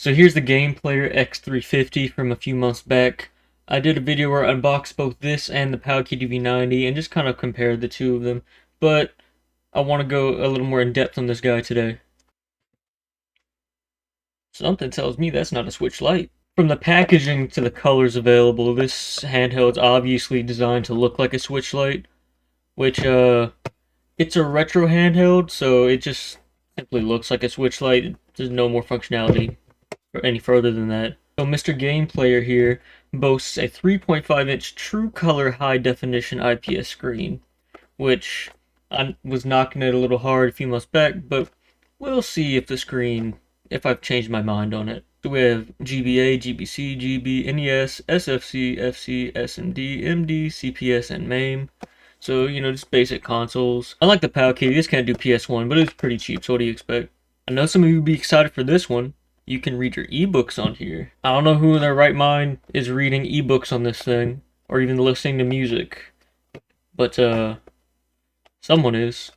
So here's the Game Player X350 from a few months back. I did a video where I unboxed both this and the Powkiddy V90 and just kind of compared the two of them, but I want to go a little more in depth on this guy today. Something tells me that's not a Switch Lite. From the packaging to the colors available, this handheld's obviously designed to look like a Switch Lite, which it's a retro handheld, so it just simply looks like a Switch Lite. There's no more functionality any further than that. So Mr. Game Player here boasts a 3.5-inch true color high definition IPS screen, which I was knocking it a little hard a few months back, but we'll see if I've changed my mind on it. So we have GBA, GBC, GB, NES, SFC, FC, SMD, MD, CPS, and MAME. So, just basic consoles. Unlike the Powkiddy, this can't do PS1, but it's pretty cheap, so what do you expect? I know some of you would be excited for this one. You can read your ebooks on here. I don't know who in their right mind is reading ebooks on this thing, or even listening to music, but someone is.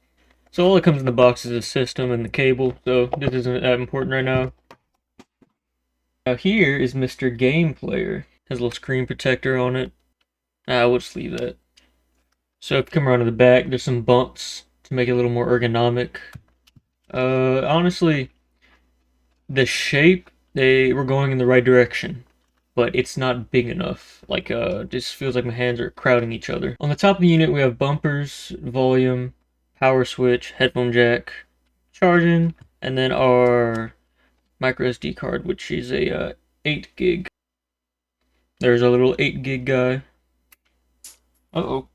So all that comes in the box is the system and the cable, so this isn't that important right now. Now here is Mr. Game Player. Has a little screen protector on it. We'll just leave that. So if you come around to the back, there's some bumps to make it a little more ergonomic. Honestly, the shape, they were going in the right direction, but it's not big enough. Just feels like my hands are crowding each other. On the top of the unit, we have bumpers, volume, power switch, headphone jack, charging, and then our micro SD card, which is a 8 gig. There's a little 8 gig guy. Uh-oh.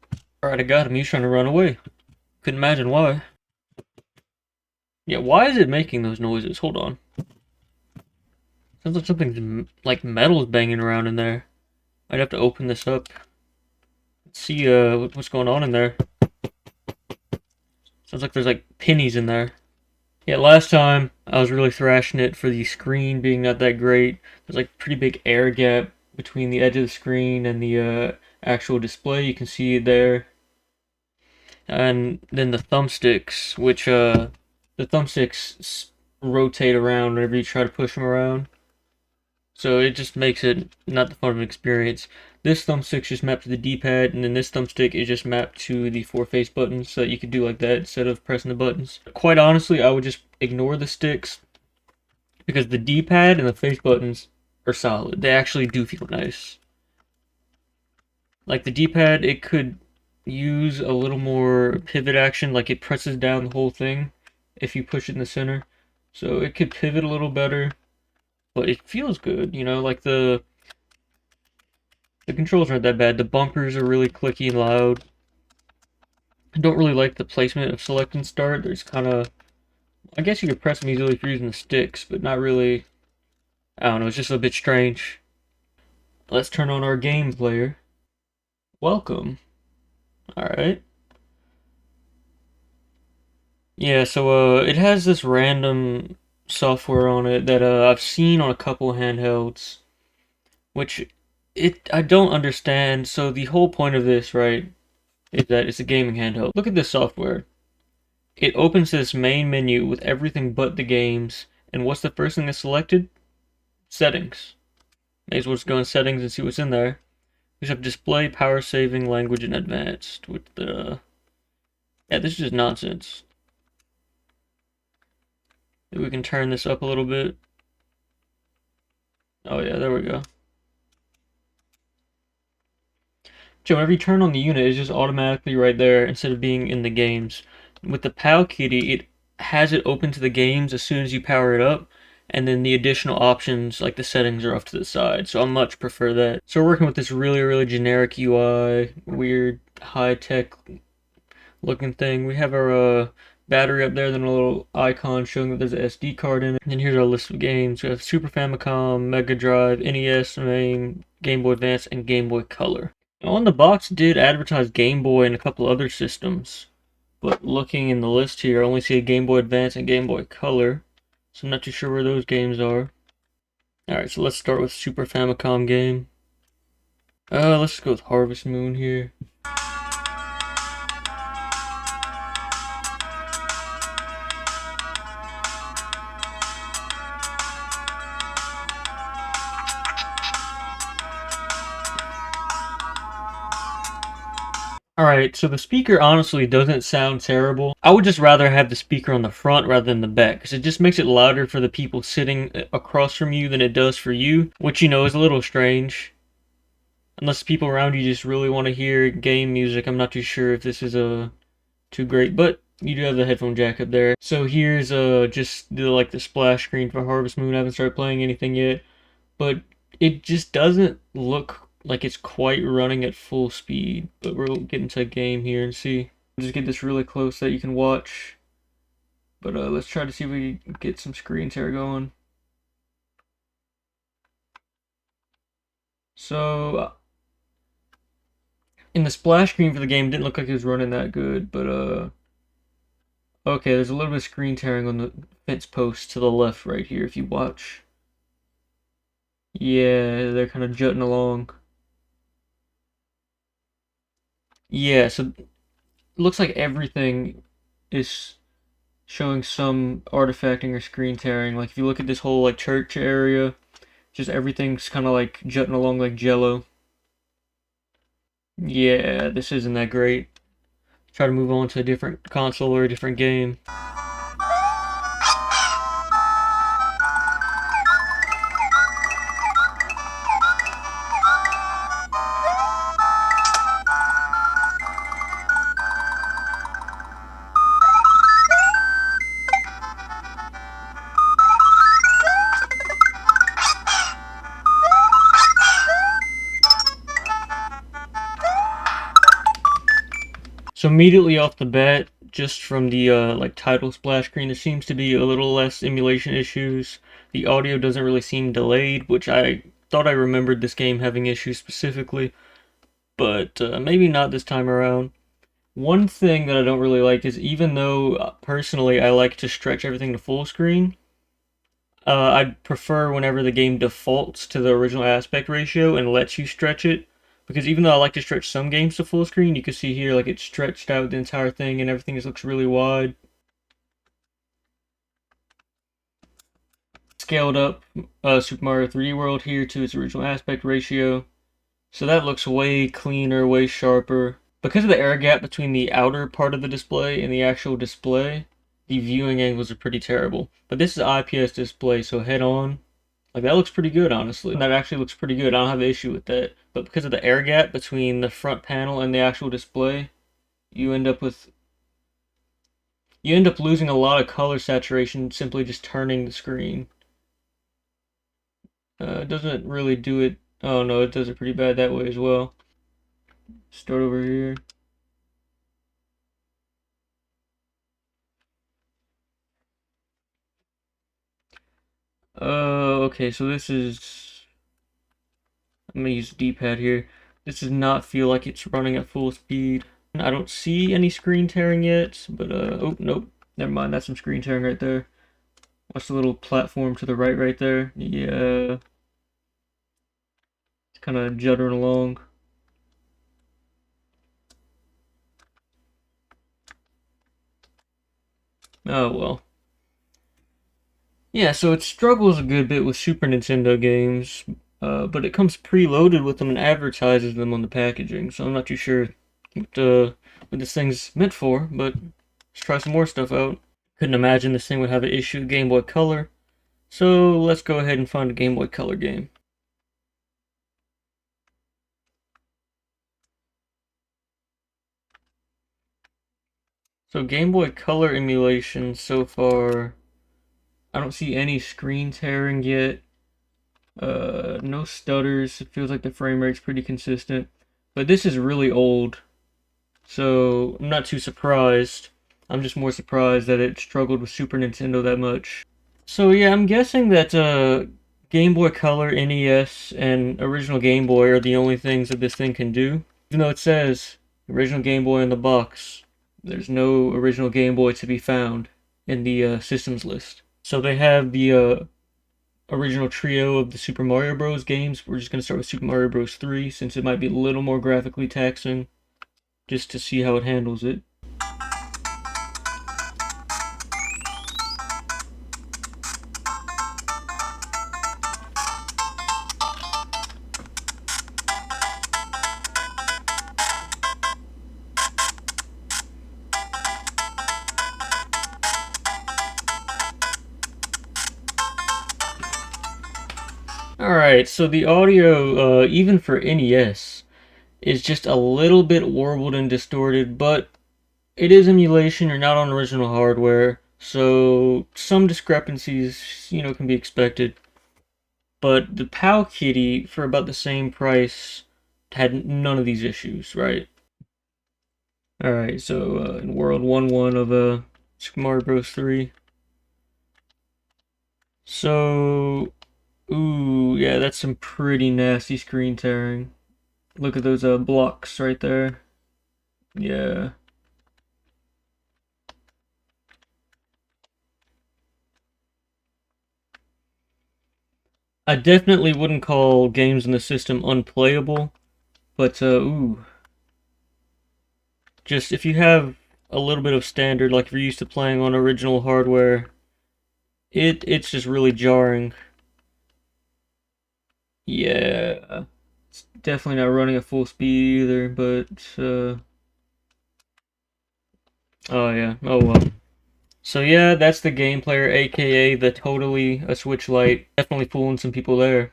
Alright, I got him. He's trying to run away. Couldn't imagine why. Yeah, why is it making those noises? Hold on. Sounds like something's like metal's banging around in there. I'd have to open this up. Let's see what's going on in there. Sounds like there's like pennies in there. Yeah, last time I was really thrashing it for the screen being not that great. There's like pretty big air gap between the edge of the screen and the actual display. You can see it there. And then the thumbsticks, which the thumbsticks rotate around whenever you try to push them around. So it just makes it not the fun of an experience. This thumbstick's just mapped to the D-pad, and then this thumbstick is just mapped to the 4 face buttons, so that you could do like that instead of pressing the buttons. Quite honestly, I would just ignore the sticks, because the D-pad and the face buttons are solid. They actually do feel nice. Like the D-pad, it could use a little more pivot action, like it presses down the whole thing if you push it in the center. So it could pivot a little better. But it feels good, like the controls aren't that bad. The bumpers are really clicky and loud. I don't really like the placement of select and start. There's kind of, I guess you could press them easily if you're using the sticks, but not really. I don't know, it's just a bit strange. Let's turn on our game player. Welcome. Alright. Yeah, so it has this random software on it that I've seen on a couple of handhelds, which I don't understand. So the whole point of this, right, is that it's a gaming handheld. Look at this software. It opens this main menu with everything but the games, and what's the first thing that's selected? Settings. May as well just go in settings and see what's in there. We have display, power saving, language, and advanced. With the yeah, this is just nonsense. Maybe we can turn this up a little bit. Oh yeah, there we go. So whenever you turn on the unit, it's just automatically right there instead of being in the games. With the Powkiddy, it has it open to the games as soon as you power it up, and then the additional options like the settings are off to the side. So I much prefer that. So we're working with this really, really generic UI, weird high-tech looking thing. We have our battery up there, then a little icon showing that there's an SD card in it. And then here's our list of games. We have Super Famicom, Mega Drive, NES, MAME, Game Boy Advance, and Game Boy Color. Now, on the box it did advertise Game Boy and a couple other systems, but looking in the list here, I only see a Game Boy Advance and Game Boy Color, so I'm not too sure where those games are. Alright, so let's start with Super Famicom game. Let's go with Harvest Moon here. Alright, so the speaker honestly doesn't sound terrible. I would just rather have the speaker on the front rather than the back, because it just makes it louder for the people sitting across from you than it does for you, which, you know, is a little strange. Unless people around you just really want to hear game music, I'm not too sure if this is too great, but you do have the headphone jack up there. So here's just the splash screen for Harvest Moon. I haven't started playing anything yet, but it just doesn't look like it's quite running at full speed. But we'll get into a game here and see. Just get this really close so that you can watch. But let's try to see if we can get some screen tear going. So in the splash screen for the game, it didn't look like it was running that good, but okay, there's a little bit of screen tearing on the fence post to the left right here if you watch. Yeah, they're kind of jutting along. Yeah, so it looks like everything is showing some artifacting or screen tearing. Like if you look at this whole like church area, just everything's kind of like jutting along like jello. Yeah, this isn't that great. Try to move on to a different console or a different game. So immediately off the bat, just from the like title splash screen, there seems to be a little less emulation issues. The audio doesn't really seem delayed, which I thought I remembered this game having issues specifically, but maybe not this time around. One thing that I don't really like is even though personally I like to stretch everything to full screen, I'd prefer whenever the game defaults to the original aspect ratio and lets you stretch it. Because even though I like to stretch some games to full screen, you can see here like it's stretched out the entire thing and everything just looks really wide. Scaled up Super Mario 3D World here to its original aspect ratio. So that looks way cleaner, way sharper. Because of the air gap between the outer part of the display and the actual display, the viewing angles are pretty terrible. But this is an IPS display, so head on. Like, that looks pretty good, honestly. That actually looks pretty good. I don't have an issue with that. But because of the air gap between the front panel and the actual display, you end up losing a lot of color saturation simply just turning the screen. It doesn't really do it. Oh no, it does it pretty bad that way as well. Start over here. Okay, so this is. I'm gonna use the D-pad here. This does not feel like it's running at full speed. I don't see any screen tearing yet, but oh nope, never mind. That's some screen tearing right there. Watch the little platform to the right there. Yeah, it's kind of juddering along. Oh well. Yeah, so it struggles a good bit with Super Nintendo games, but it comes preloaded with them and advertises them on the packaging. So I'm not too sure what this thing's meant for, but let's try some more stuff out. Couldn't imagine this thing would have an issue with Game Boy Color. So let's go ahead and find a Game Boy Color game. So Game Boy Color emulation so far, I don't see any screen tearing yet. No stutters. It feels like the frame rate's pretty consistent. But this is really old, so I'm not too surprised. I'm just more surprised that it struggled with Super Nintendo that much. So yeah, I'm guessing that Game Boy Color, NES, and original Game Boy are the only things that this thing can do. Even though it says original Game Boy in the box, there's no original Game Boy to be found in the systems list. So they have the original trio of the Super Mario Bros. Games. We're just going to start with Super Mario Bros. 3 since it might be a little more graphically taxing, just to see how it handles it. Alright, so the audio, even for NES, is just a little bit warbled and distorted, but it is emulation, you're not on original hardware, so some discrepancies, can be expected. But the Powkiddy, for about the same price, had none of these issues, right? Alright, so in World 1-1 of Super Mario Bros. 3. So, ooh, yeah, that's some pretty nasty screen tearing. Look at those blocks right there. Yeah. I definitely wouldn't call games in the system unplayable, but ooh, just if you have a little bit of standard, like if you're used to playing on original hardware, it's just really jarring. Yeah, it's definitely not running at full speed either, but oh yeah, oh well. So yeah, that's the game player, aka the totally a Switch Lite. Definitely fooling some people there.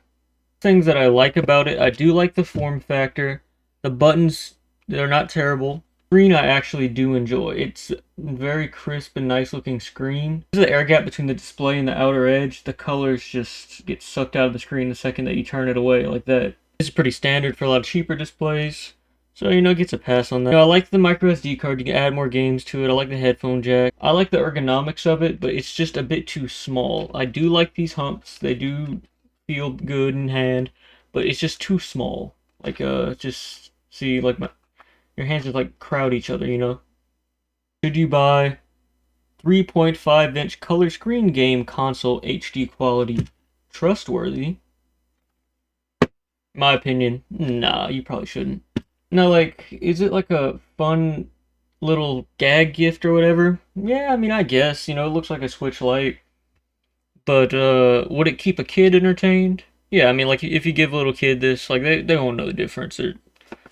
Things that I like about it, I do like the form factor. The buttons, they're not terrible. Screen I actually do enjoy. It's very crisp and nice looking screen. There's the air gap between the display and the outer edge. The colors just get sucked out of the screen the second that you turn it away like that. This is pretty standard for a lot of cheaper displays. So, it gets a pass on that. I like the micro SD card. You can add more games to it. I like the headphone jack. I like the ergonomics of it, but it's just a bit too small. I do like these humps. They do feel good in hand, but it's just too small. Like, just see, like, your hands just, like, crowd each other. Should you buy 3.5-inch color screen game console HD quality trustworthy? My opinion, nah, you probably shouldn't. Now, like, is it like a fun little gag gift or whatever? Yeah, I mean, I guess, it looks like a Switch Lite. But, would it keep a kid entertained? Yeah, I mean, like, if you give a little kid this, like, they won't know the difference.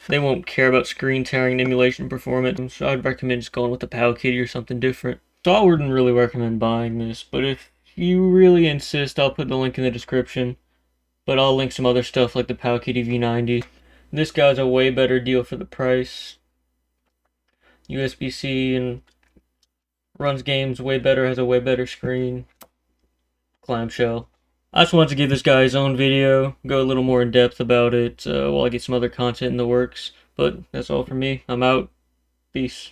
They won't care about screen tearing and emulation performance. So I'd recommend just going with the Powkiddy or something different. So I wouldn't really recommend buying this, but if you really insist, I'll put the link in the description. But I'll link some other stuff like the Powkiddy V90. This guy's a way better deal for the price. USB-C and runs games way better, has a way better screen. Clamshell. I just wanted to give this guy his own video, go a little more in depth about it while I get some other content in the works. But that's all from me. I'm out. Peace.